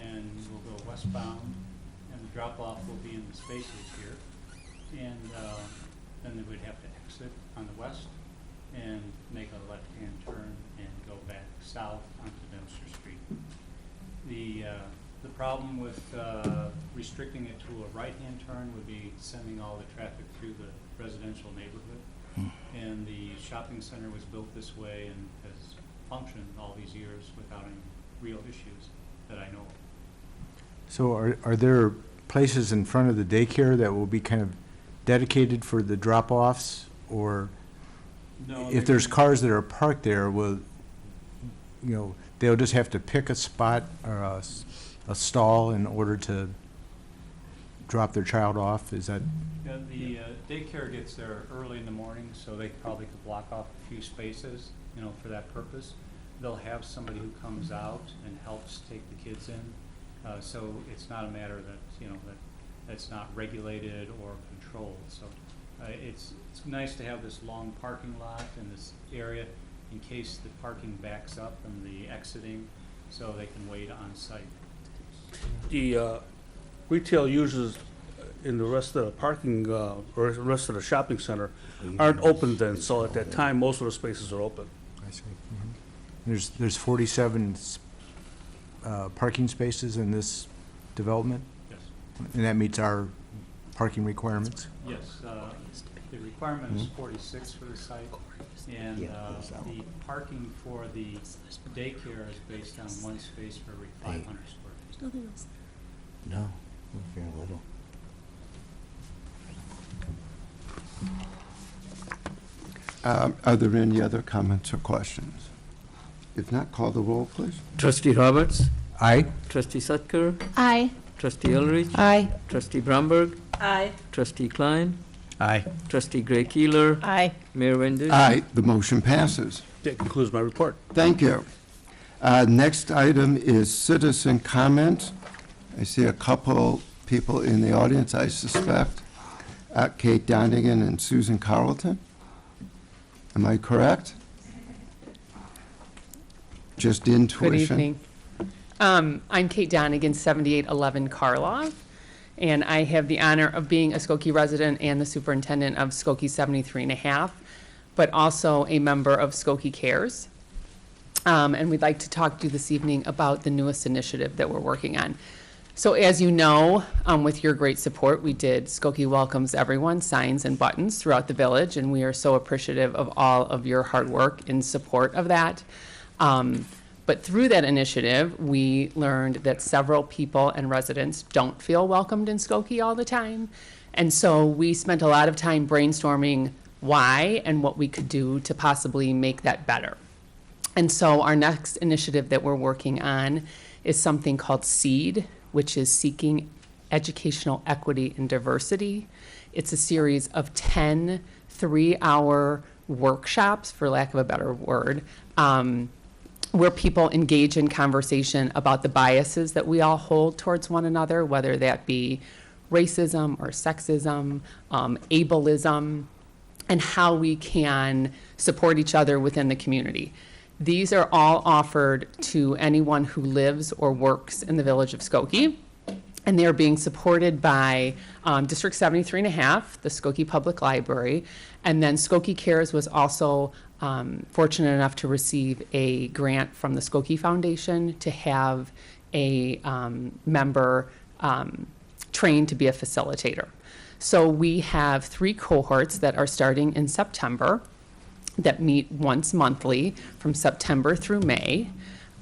and will go westbound, and the drop-off will be in the spaces here. And then they would have to exit on the west and make a left-hand turn and go south onto Dempster Street. The problem with restricting it to a right-hand turn would be sending all the traffic through the residential neighborhood. And the shopping center was built this way and has functioned all these years without any real issues that I know of. So are there places in front of the daycare that will be kind of dedicated for the drop-offs? Or No, if there's cars that are parked there, will, they'll just have to pick a spot or a stall in order to drop their child off? Is that? Yeah, the daycare gets there early in the morning, so they probably could block off a few spaces, for that purpose. They'll have somebody who comes out and helps take the kids in. So it's not a matter that, that's not regulated or controlled. So it's nice to have this long parking lot in this area in case the parking backs up and the exiting, so they can wait on site. The retail users in the rest of the parking, or the rest of the shopping center aren't open then, so at that time, most of the spaces are open. I see. There's 47 parking spaces in this development? Yes. And that meets our parking requirements? Yes, the requirement is 46 for the site, and the parking for the daycare is based on one space for every 500 square feet. Nothing else. No, very little. Are there any other comments or questions? If not, call the roll, please. Trustee Roberts? Aye. Trustee Sutker? Aye. Trustee Ulrich? Aye. Trustee Bromberg? Aye. Trustee Klein? Aye. Trustee Gray Keeler? Aye. Mayor Van Dusen? Aye, the motion passes. That concludes my report. Thank you. Next item is citizen comment. I see a couple people in the audience, I suspect. Kate Donigan and Susan Carlton. Am I correct? Just intuition. Good evening. I'm Kate Donigan, 7811 Karloff, and I have the honor of being a Skokie resident and the superintendent of Skokie 73 and a half, but also a member of Skokie Cares. And we'd like to talk to you this evening about the newest initiative that we're working on. So as you know, with your great support, we did Skokie Welcomes Everyone signs and buttons throughout the village, and we are so appreciative of all of your hard work in support of that. But through that initiative, we learned that several people and residents don't feel welcomed in Skokie all the time. And so we spent a lot of time brainstorming why and what we could do to possibly make that better. And so our next initiative that we're working on is something called SEED, which is Seeking Educational Equity and Diversity. It's a series of 10 3-hour workshops, for lack of a better word, where people engage in conversation about the biases that we all hold towards one another, whether that be racism or sexism, ableism, and how we can support each other within the community. These are all offered to anyone who lives or works in the village of Skokie, and they are being supported by District 73 and a half, the Skokie Public Library, and then Skokie Cares was also fortunate enough to receive a grant from the Skokie Foundation to have a member trained to be a facilitator. So we have 3 cohorts that are starting in September that meet once monthly from September through May.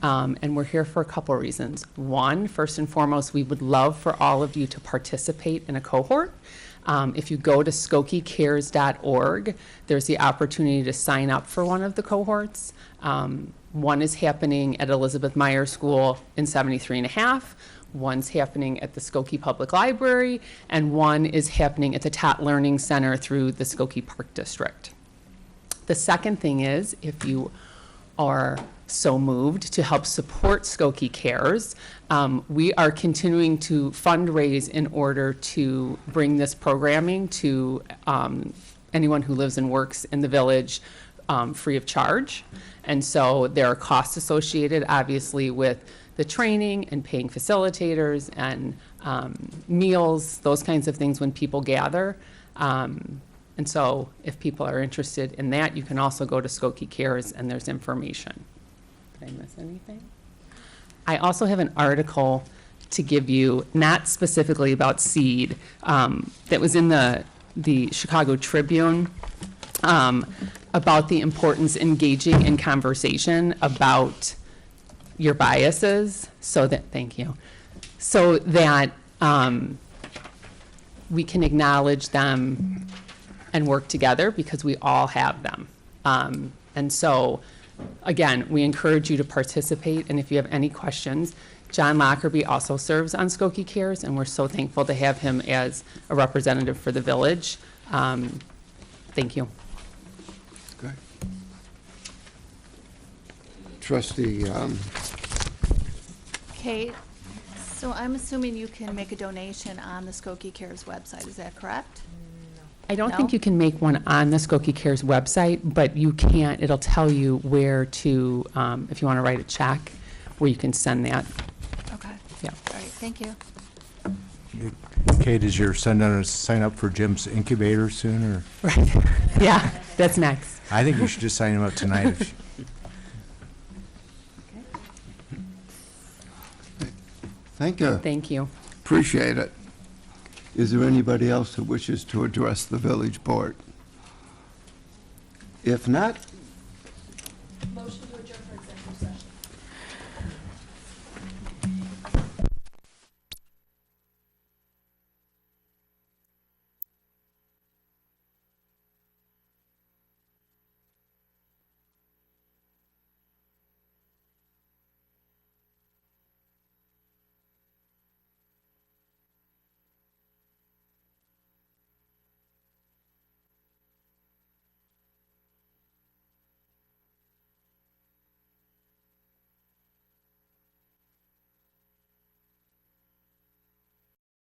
And we're here for a couple of reasons. One, first and foremost, we would love for all of you to participate in a cohort. If you go to skokiecares.org, there's the opportunity to sign up for one of the cohorts. One is happening at Elizabeth Meyer School in 73 and a half. One's happening at the Skokie Public Library, and one is happening at the Tot Learning Center through the Skokie Park District. The second thing is, if you are so moved to help support Skokie Cares, we are continuing to fundraise in order to bring this programming to anyone who lives and works in the village free of charge. And so there are costs associated, obviously, with the training and paying facilitators and meals, those kinds of things when people gather. And so if people are interested in that, you can also go to Skokie Cares and there's information. Did I miss anything? I also have an article to give you, not specifically about seed, that was in the Chicago Tribune, about the importance engaging in conversation about your biases, so that, thank you, so that we can acknowledge them and work together, because we all have them. And so, again, we encourage you to participate, and if you have any questions, John Lockerbie also serves on Skokie Cares, and we're so thankful to have him as a representative for the village. Thank you. Okay. Trustee, Kate, so I'm assuming you can make a donation on the Skokie Cares website, is that correct? I don't No? think you can make one on the Skokie Cares website, but you can, it'll tell you where to, if you want to write a check, where you can send that. Okay. Yeah. All right, thank you. Kate, is your son going to sign up for Jim's incubator soon, or? Right, yeah, that's next. I think you should just sign him up tonight. If thank you. Thank you. Appreciate it. Is there anybody else who wishes to address the village board? If not,